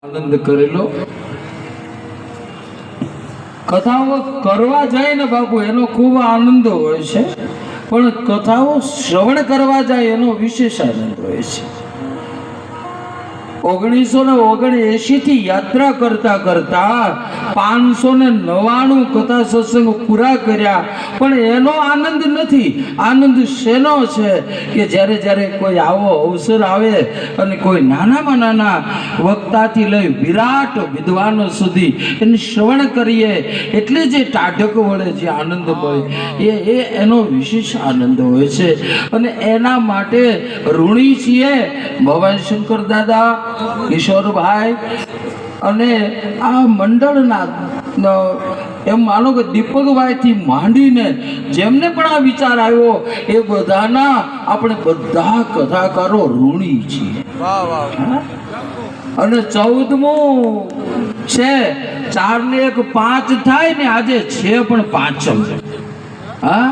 આનંદ કરેલો કથાઓ કરવા જાય ને બાપુ એનો ખૂબ આનંદ હોય છે, પણ કથાઓ શ્રવણ કરવા જાય એનો વિશેષ આનંદ હોય છે। 1979 થી યાત્રા કરતા કરતા 599 કથા સત્સંગ પૂરા કર્યા, પણ એનો આનંદ નથી। આનંદ શેનો છે કે જ્યારે જ્યારે કોઈ આવો અવસર આવે અને કોઈ નાનામાં નાના વક્તાથી લઈ વિરાટ વિદ્વાનો સુધી એને શ્રવણ કરીએ એટલે જે ટાઢક વળે જે આનંદ હોય એ એનો વિશેષ આનંદ હોય છે। અને એના માટે ઋણી છીએ ભવાઈ શંકર દાદા, કિશોરભાઈ અને આ મંડળના એમ માનો કે દીપકભાઈ થી માંડીને જેમને પણ આ વિચાર આવ્યો એ બધાના આપણે બધા કથાકારો ઋણી છીએ। અને 14મું છે, 4 ને 1 5 થાય ને આજે છે પણ 5મ। હા,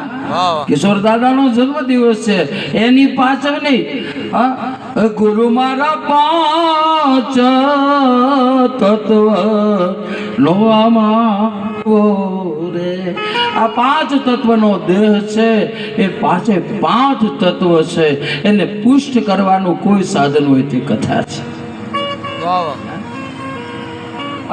કિશોર દાદાનો જન્મ દિવસ છે, એની 5 નહીં। ગુરુ મારા 5 તત્વ નો રે, આ 5 તત્વનો દેહ છે, એ 5 તત્વ છે, એને પુષ્ટ કરવાનું કોઈ સાધન હોય તે કથા છે।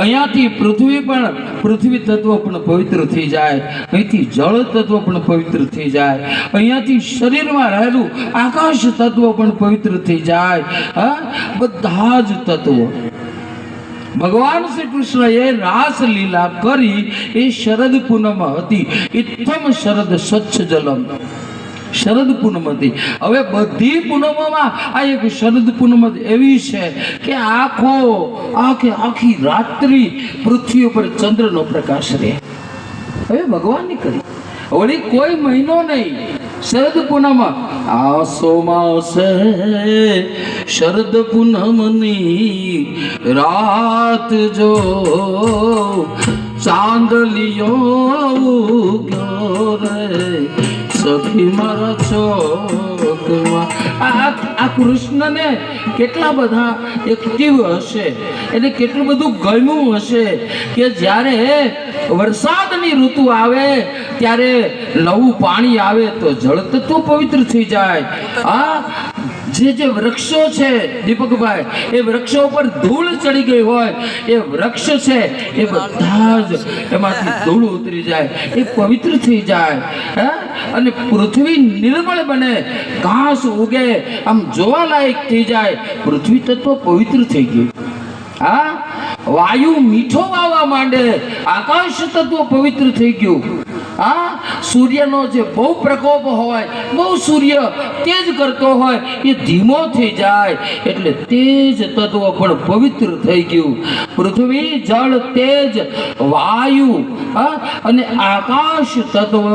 અહીંયાથી પૃથ્વી તત્વ પણ પવિત્ર થઈ જાય, અહીંથી જળ તત્વ પણ પવિત્ર થઈ જાય, અહીંયાથી શરીરમાં રહેલું આકાશ તત્વ પણ પવિત્ર થઈ જાય। હા, બધા જ તત્વો ભગવાન શ્રી કૃષ્ણએ રાસ લીલા કરી એ શરદ પૂનમ હતી। ઇત્થમ શરદ સ્વચ્છ જલમ, શરદ પૂનમ હતી। હવે બધી પૂનમોમાં આ એક શરદ પૂનમ એવી છે કે આખી રાત્રિ પૃથ્વી ઉપર ચંદ્રનો પ્રકાશ રહે। હવે ભગવાનની કરી વળી કોઈ મહિનો નહીં, શરદ પૂનમ આસો માસે શરદ પૂનમની રાત જો ચાંદલિયો ગયો રે સખી મારા ચોકમાં। આ કૃષ્ણને કેટલા બધા એક્ટિવ હશે, એને કેટલું બધું ગમ્યું હશે કે જ્યારે વરસાદની ઋતુ આવે ત્યારે નવું પાણી આવે તો જળ તત્વ પવિત્ર થઈ જાય। આ જે વૃક્ષો છે દીપકભાઈ, એ વૃક્ષો ઉપર ધૂળ ચડી ગઈ હોય, એ વૃક્ષ છે એ બધા જ એમાંથી ધૂળ ઉતરી જાય, એ પવિત્ર થઈ જાય। અને પૃથ્વી નિર્મળ બને, ઘાસ ઉગે, આમ જોવાલાયક થઈ જાય, પૃથ્વી તત્વ પવિત્ર થઈ ગયું। હા, વાયુ મીઠો વાવવા માંડે, આકાશ તત્વ પવિત્ર થઈ ગયું। હા, સૂર્યનો જે બહુ પ્રકોપ હોય, બહુ સૂર્ય તેજ કરતો હોય, એ ધીમો થઈ જાય એટલે તેજ તત્વ પણ પવિત્ર થઈ ગયું। પૃથ્વી, જળ, તેજ, વાયુ અને આકાશ તત્વ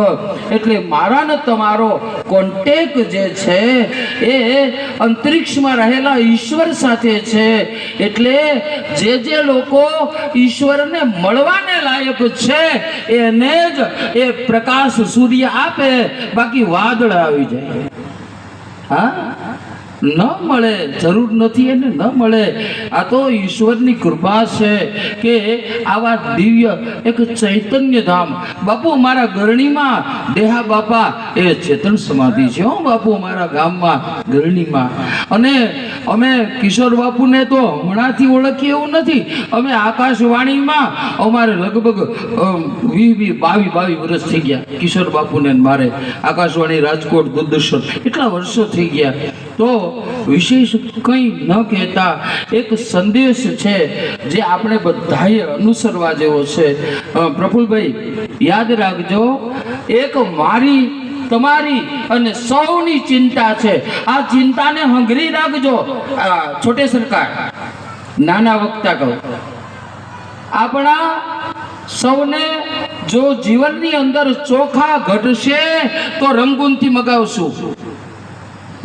એટલે મારા ને તમારો કોન્ટેક્ટ જે છે એ અંતરિક્ષમાં રહેલા ઈશ્વર સાથે છે। એટલે જે લોકો ઈશ્વરને મળવાને લાયક છે એને જ એ પ્રકાશ સૂર્ય આપે, બાકી વાદળ આવી જાય। હા, ન મળે, જરૂર નથી એને ન મળે। આ તો ઈશ્વરની કૃપા છે કે આવા દિવ્ય એક ચૈતન્ય ધામ। બાપુ મારા ગરણીમાં દેહા બાપા એ ચેતન સમાધિ છે હો બાપુ, મારા ગામમાં ગરણીમાં। અને અમે કિશોર બાપુને તો હમણાંથી ઓળખીએ એવું નથી, અમે આકાશવાણીમાં અમારે લગભગ 22 વર્ષ થઈ ગયા કિશોર બાપુને મારે। આકાશવાણી, રાજકોટ, દૂરદર્શન એટલા વર્ષો થઈ ગયા। તો વિશેષ કંઈ ન કહેતા એક સંદેશ છે જે આપણે બધાએ અનુસરવા જેવો છે। પ્રફુલભાઈ યાદ રાખજો, એક મારી, તમારી અને સૌની ચિંતા છે, આ ચિંતાને હંગરી રાખજો। છોટે સરકાર નાના વક્તા કહું, આપણા સૌને જો જીવનની અંદર ચોખા ઘટશે તો રંગૂનથી મગાવશું।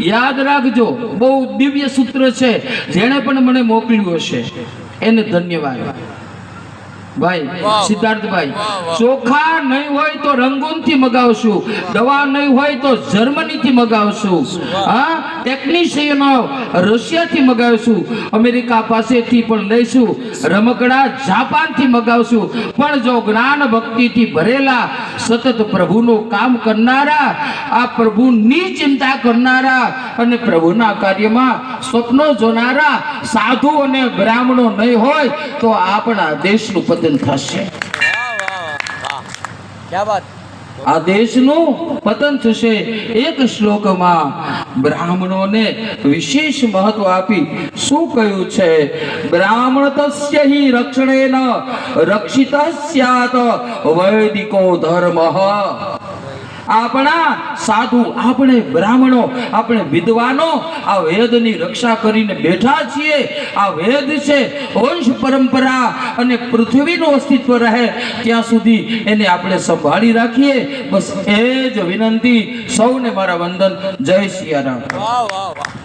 યાદ રાખજો, બહુ દિવ્ય સૂત્ર છે, જેણે પણ મને મોકલ્યું હશે એને ધન્યવાદ। ભાઈ સિદ્ધાર્થભાઈ, ચોખા નહીં હોય તો રંગૂનથી મગાવશું, દવા નહીં હોય તો જર્મનીથી મગાવશું, હા ટેકનિશિયનો રશિયાથી મગાવશું, અમેરિકા પાસેથી પણ લઈશું, રમકડા જાપાનથી મગાવશું, પણ જો જ્ઞાન ભક્તિથી ભરેલા સતત પ્રભુનું કામ કરનારા, આ પ્રભુની ચિંતા કરનારા અને પ્રભુના કાર્યમાં સ્વપ્નો જોનારા સાધુ અને બ્રાહ્મણો નહીં હોય તો આપણા દેશનું પતન થશે. આ દેશનું પતન થશે. એક શ્લોકમાં બ્રાહ્મણોને વિશેષ મહત્વ આપી શું કહ્યું છે? બ્રાહ્મણ તસ્ય હિ રક્ષણેન રક્ષિત સ્યાત વૈદિકો ધર્મ. આપણા સાધુ, આપણે બ્રાહ્મણો, આપણે વિદ્વાનો આ વેદની રક્ષા કરીને બેઠા છીએ. આ વેદ છે વંશ પરંપરા અને પૃથ્વીનું અસ્તિત્વ રહે ત્યાં સુધી એને આપણે સંભાળી રાખીએ. બસ એ જ વિનંતી. સૌને મારા વંદન. જય સિયારામ. વાહ વાહ વાહ.